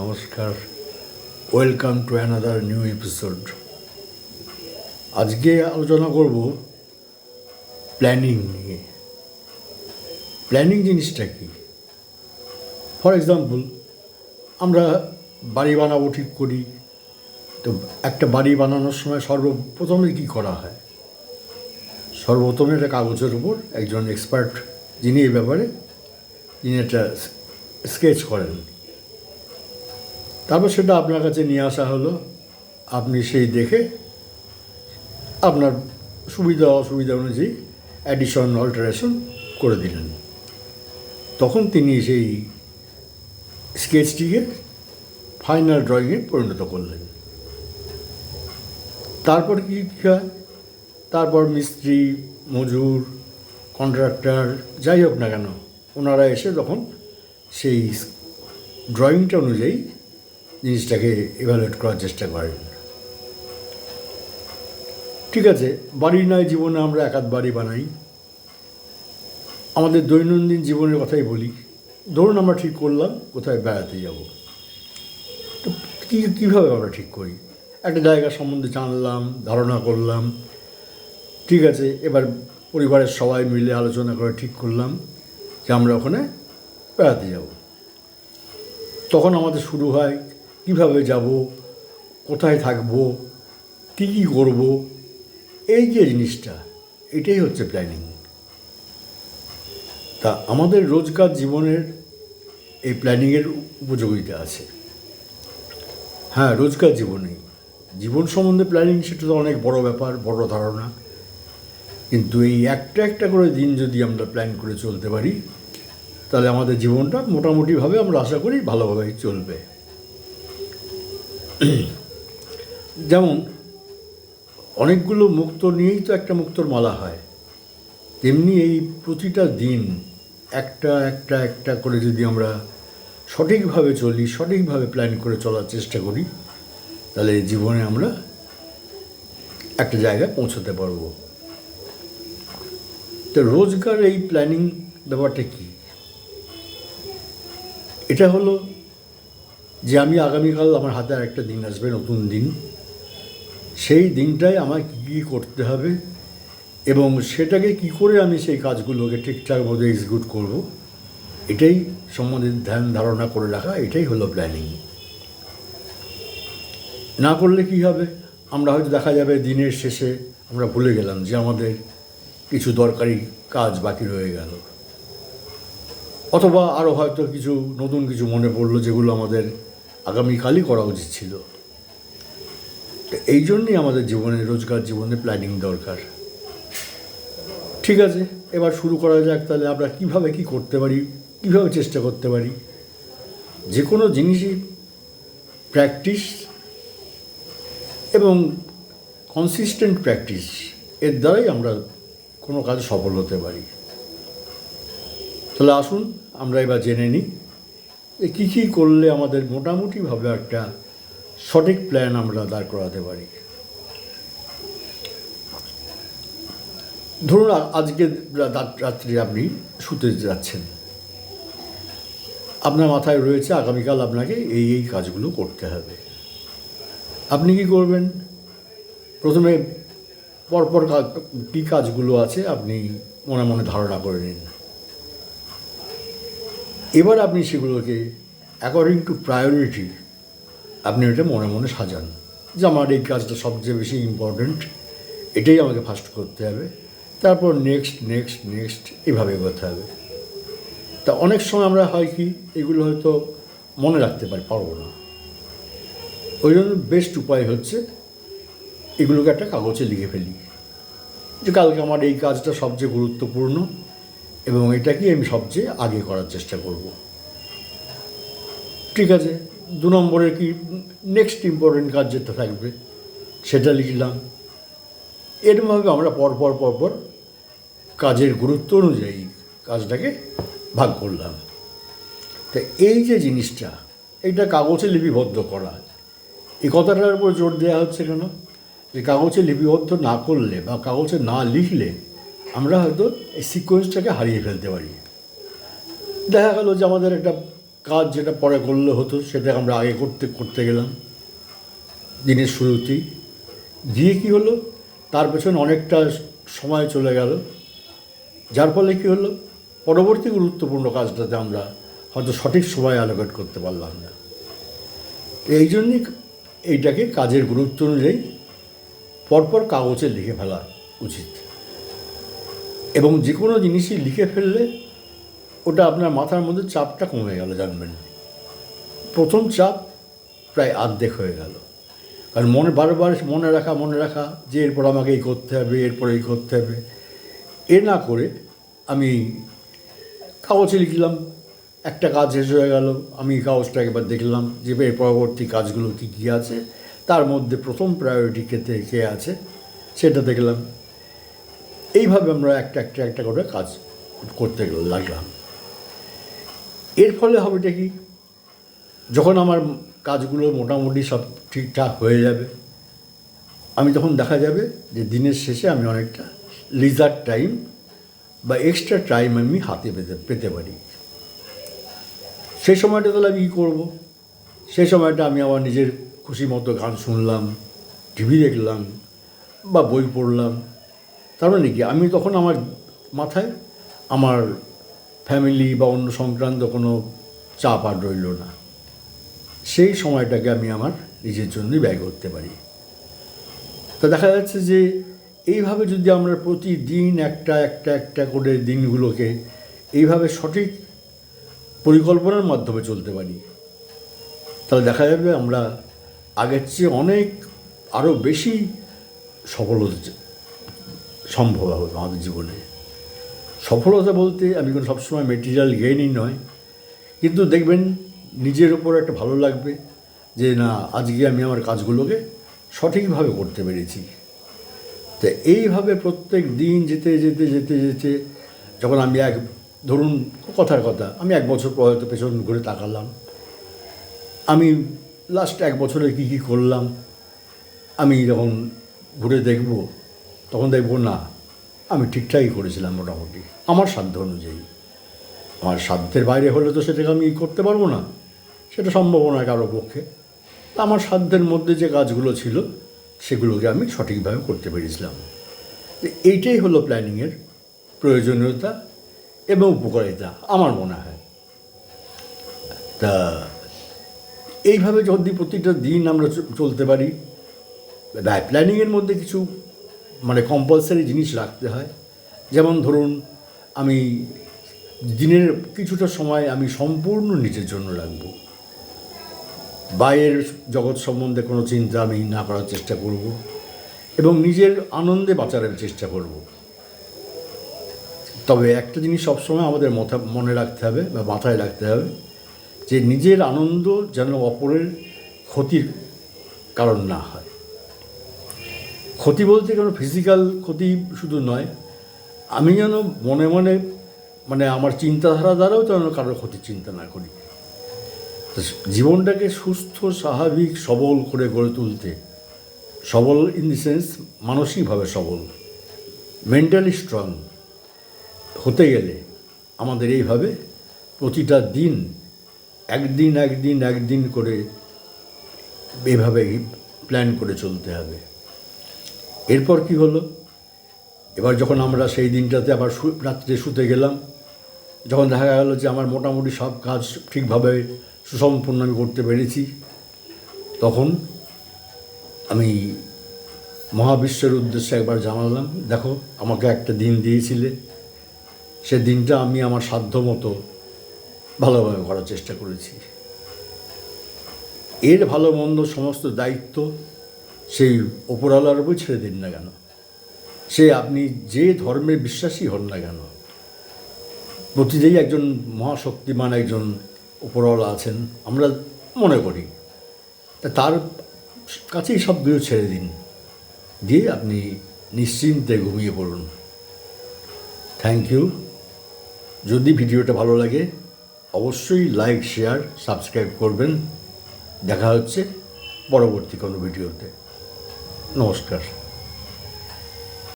নমস্কার, welcome to another new episode. আজকে আলোচনা করব প্ল্যানিং নিয়ে। প্ল্যানিং জিনিসটা কি? ফর এক্সাম্পল, আমরা বাড়ি বানাবো ঠিক করি, তো একটা বাড়ি বানানোর সময় সর্বপ্রথমে কী করা হয়? সর্বপ্রথমে একটা কাগজের উপর একজন এক্সপার্ট, যিনি এই ব্যাপারে একটা স্কেচ করেন, তারপর সেটা আপনার কাছে নিয়ে আসা হলো। আপনি সেই দেখে আপনার সুবিধা অসুবিধা অনুযায়ী অ্যাডিশন অল্টারেশন করে দিলেন। তখন তিনি সেই স্কেচটিকে ফাইনাল ড্রয়িংয়ে পরিণত করলেন। তারপর কী হয়? তারপর মিস্ত্রি, মজুর, কন্ট্রাক্টর, যাই হোক না কেন, ওনারা এসে তখন সেই ড্রয়িংটা অনুযায়ী জিনিসটাকে ইভ্যালুয়েট করার চেষ্টা করেন। ঠিক আছে, বাড়ি নয়, জীবনে আমরা একাধ বাড়ি বানাই। আমাদের দৈনন্দিন জীবনের কথাই বলি। ধরুন আমরা ঠিক করলাম কোথায় বেড়াতে যাব, তো কীভাবে আমরা ঠিক করি? একটা জায়গা সম্বন্ধে জানলাম, ধারণা করলাম, ঠিক আছে, এবার পরিবারের সবাই মিলে আলোচনা করে ঠিক করলাম যে আমরা ওখানে বেড়াতে যাব। তখন আমাদের শুরু হয় কীভাবে যাব, কোথায় থাকব, কী কী করব। এই যে জিনিসটা, এটাই হচ্ছে প্ল্যানিং। তা আমাদের রোজকার জীবনের এই প্ল্যানিংয়ের উপযোগিতা আছে। হ্যাঁ, রোজকার জীবনেই, জীবন সম্বন্ধে প্ল্যানিং সেটা তো অনেক বড় ব্যাপার, বড় ধারণা। কিন্তু এই একটা একটা করে দিন যদি আমরা প্ল্যান করে চলতে পারি, তাহলে আমাদের জীবনটা মোটামুটিভাবে আমরা আশা করি ভালোভাবেই চলবে। যেমন অনেকগুলো মুক্তো নিয়েই তো একটা মুক্তোর মালা হয়, তেমনি এই প্রতিটা দিন একটা একটা একটা করে যদি আমরা সঠিকভাবে চলি, সঠিকভাবে প্ল্যান করে চলার চেষ্টা করি, তাহলে জীবনে আমরা একটা জায়গায় পৌঁছতে পারবো। তো রোজকার এই প্ল্যানিং ব্যাপারটা কী? এটা হলো যে আমি আগামীকাল আমার হাতে আর একটা দিন আসবে, নতুন দিন। সেই দিনটায় আমার কী কী করতে হবে এবং সেটাকে কি করে আমি সেই কাজগুলোকে ঠিকঠাক মতো এক্সিকিউট করব, এটাই সম্বন্ধে ধ্যান ধারণা করে রাখা, এটাই হলো প্ল্যানিং। না করলে কি হবে? আমরা হয়তো দেখা যাবে দিনের শেষে আমরা ভুলে গেলাম যে আমাদের কিছু দরকারি কাজ বাকি রয়ে গেল, অথবা আরও হয়তো কিছু নতুন কিছু মনে পড়লো যেগুলো আমাদের আগামীকালই করা উচিত ছিল। তো এই জন্যই আমাদের জীবনে, রোজকার জীবনে প্ল্যানিং দরকার। ঠিক আছে, এবার শুরু করা যাক। তাহলে আমরা কীভাবে কী করতে পারি, কীভাবে চেষ্টা করতে পারি? যে কোনো জিনিসই প্র্যাকটিস এবং কনসিস্টেন্ট প্র্যাকটিস, এর দ্বারাই আমরা কোনো কাজে সফল হতে পারি। তাহলে আসুন আমরা এবার জেনে নিই যে কী কী করলে আমাদের মোটামুটিভাবে একটা সঠিক প্ল্যান আমরা দাঁড় করাতে পারি। ধরুন আজকে রাত্রে আপনি শুতে যাচ্ছেন, আপনার মাথায় রয়েছে আগামীকাল আপনাকে এই এই কাজগুলো করতে হবে। আপনি কি করবেন? প্রথমে পরপর কী কাজগুলো আছে আপনি মনে মনে ধারণা করে নিন। এবার আপনি সেগুলোকে অ্যাকর্ডিং টু প্রায়োরিটি আপনি এটা মনে মনে সাজান যে আমার এই কাজটা সবচেয়ে বেশি ইম্পর্ট্যান্ট, এটাই আমাকে ফার্স্ট করতে হবে, তারপর নেক্সট নেক্সট নেক্সট, এভাবে এগোতে হবে। তা অনেক সময় আমরা হয় কি, এগুলো হয়তো মনে রাখতে পারবো না। ওই জন্য বেস্ট উপায় হচ্ছে এগুলোকে একটা কাগজে লিখে ফেলি যে কালকে আমার এই কাজটা সবচেয়ে গুরুত্বপূর্ণ এবং এটাকে আমি সবচেয়ে আগে করার চেষ্টা করব। ঠিক আছে, 2 নম্বরে কি নেক্সট ইম্পর্টেন্ট কাজ যেটা থাকবে সেটা লিখলাম। এরকমভাবে আমরা পরপর কাজের গুরুত্ব অনুযায়ী কাজটাকে ভাগ করলাম। তা এই যে জিনিসটা, এইটা কাগজে লিপিবদ্ধ করা, এই কথাটার উপর জোর দেওয়া হচ্ছে কেন? যে কাগজে লিপিবদ্ধ না করলে বা কাগজে না লিখলে আমরা হয়তো এই সিকোয়েন্সটাকে হারিয়ে ফেলতে পারি। দেখা গেল যে আমাদের একটা কাজ যেটা পরে করলে হতো সেটা আমরা আগে করতে গেলাম দিনের শুরুতেই, গিয়ে কী হলো, তার পেছনে অনেকটা সময় চলে গেল, যার ফলে কী হলো, পরবর্তী গুরুত্বপূর্ণ কাজটাতে আমরা হয়তো সঠিক সময় অ্যালোকেট করতে পারলাম না। এই জন্যই এইটাকে কাজের গুরুত্ব অনুযায়ী পরপর কাগজে লিখে ফেলা উচিত। এবং যে কোনো জিনিসই লিখে ফেললে ওটা আপনার মাথার মধ্যে চাপটা কমে গেল, জানবেন। প্রথম চাপ প্রায় অর্ধেক হয়ে গেল, কারণ বারবার মনে রাখা যে এরপর আমাকে এই করতে হবে, এরপর এই করতে হবে, এ না করে আমি কাগজে লিখলাম, একটা কাজ শেষ হয়ে গেল, আমি কাগজটা একবার দেখলাম যে এর পরবর্তী কাজগুলো কী কী আছে, তার মধ্যে প্রথম প্রায়োরিটি কে আছে সেটা দেখলাম। এইভাবে আমরা একটা করে কাজ করতে লাগলাম। এর ফলে হবেটা কি, যখন আমার কাজগুলো মোটামুটি সব ঠিকঠাক হয়ে যাবে, আমি তখন দেখা যাবে যে দিনের শেষে আমি অনেকটা লিজার টাইম বা এক্সট্রা টাইম আমি হাতে পেতে পারি। সেই সময়টা তাহলে আমি কী করবো? সেই সময়টা আমি আমার নিজের খুশি মতো গান শুনলাম, টিভি দেখলাম বা বই পড়লাম। তার মানে কি, আমি তখন আমার মাথায় আমার ফ্যামিলি বা অন্য সংক্রান্ত কোনো চাপ আর রইল না। সেই সময়টাকে আমি আমার নিজের জন্যই ব্যয় করতে পারি। তা দেখা যাচ্ছে যে এইভাবে যদি আমরা প্রতিদিন একটা করে দিনগুলোকে এইভাবে সঠিক পরিকল্পনার মাধ্যমে চলতে পারি, তাহলে দেখা যাবে আমরা আগের চেয়ে অনেক আরও বেশি সফলতা সম্ভব হবে আমাদের জীবনে। সফলতা বলতে আমি কোনো সবসময় মেটেরিয়াল গেইনই নয়, কিন্তু দেখবেন নিজের ওপর একটা ভালো লাগবে যে না, আজকে আমি আমার কাজগুলোকে সঠিকভাবে করতে পেরেছি। তো এইভাবে প্রত্যেক দিন যেতে যখন আমি ধরুন কথার কথা, আমি 1 বছর পর হয়তো পেছন ঘুরে তাকালাম, আমি লাস্ট 1 বছরে কী করলাম, আমি যখন ঘুরে দেখব তখন দেখব না, আমি ঠিকঠাকই করেছিলাম মোটামুটি আমার সাধ্য অনুযায়ী। আমার সাধ্যের বাইরে হলে তো সেটাকে আমি করতে পারবো না, সেটা সম্ভব নয় কারো পক্ষে। আমার সাধ্যের মধ্যে যে কাজগুলো ছিল সেগুলোকে আমি সঠিকভাবে করতে পেরেছিলাম। তো এইটাই হলো প্ল্যানিংয়ের প্রয়োজনীয়তা এবং উপকারিতা আমার মনে হয়। তা এইভাবে যদি প্রতিটা দিন আমরা চলতে পারি, প্ল্যানিংয়ের মধ্যে কিছু কম্পালসারি জিনিস রাখতে হয়। যেমন ধরুন, আমি দিনের কিছুটা সময় আমি সম্পূর্ণ নিজের জন্য রাখব, বাইরের জগৎ সম্বন্ধে কোনো চিন্তা আমি না করার চেষ্টা করব এবং নিজের আনন্দে বাঁচার চেষ্টা করব। তবে একটা জিনিস সবসময় আমাদের মনে রাখতে হবে বা মাথায় রাখতে হবে, যে নিজের আনন্দ যেন অপরের ক্ষতির কারণ না হয়। ক্ষতি বলতে কোনো ফিজিক্যাল ক্ষতি শুধু নয়, আমি যেন মনে আমার চিন্তাধারা দ্বারাও যেন কারোর ক্ষতির চিন্তা না করি। জীবনটাকে সুস্থ, স্বাভাবিক, সবল করে গড়ে তুলতে, সবল ইন দি সেন্স মানসিকভাবে সবল, মেন্টালি স্ট্রং হতে গেলে আমাদের এইভাবে প্রতিটা দিন একদিন করে এইভাবেই প্ল্যান করে চলতে হবে। এরপর কি হলো, এবার যখন আমরা সেই দিনটাতে আবার রাত্রে শুতে গেলাম, যখন দেখা গেল যে আমার মোটামুটি সব কাজ ঠিকভাবে সুসম্পন্ন আমি করতে পেরেছি, তখন আমি মহাবিশ্বের উদ্দেশ্যে একবার জানালাম, দেখো আমাকে একটা দিন দিয়েছিলে, সে দিনটা আমি আমার সাধ্য মতো ভালোভাবে করার চেষ্টা করেছি। এর ভালো মন্দ সমস্ত দায়িত্ব সেই ওপরওয়ালার উপর ছেড়ে দিন না কেন, সে আপনি যে ধর্মে বিশ্বাসী হন না কেন, প্রতিদিনই একজন মহাশক্তিমান একজন ওপরওয়ালা আছেন আমরা মনে করি, তার কাছেই সব কিছু ছেড়ে দিন, দিয়ে আপনি নিশ্চিন্তে ঘুমিয়ে পড়ুন। Thank you. যদি ভিডিওটা ভালো লাগে অবশ্যই লাইক, শেয়ার, সাবস্ক্রাইব করবেন। দেখা হচ্ছে পরবর্তী কোনো ভিডিওতে। নমস্কার।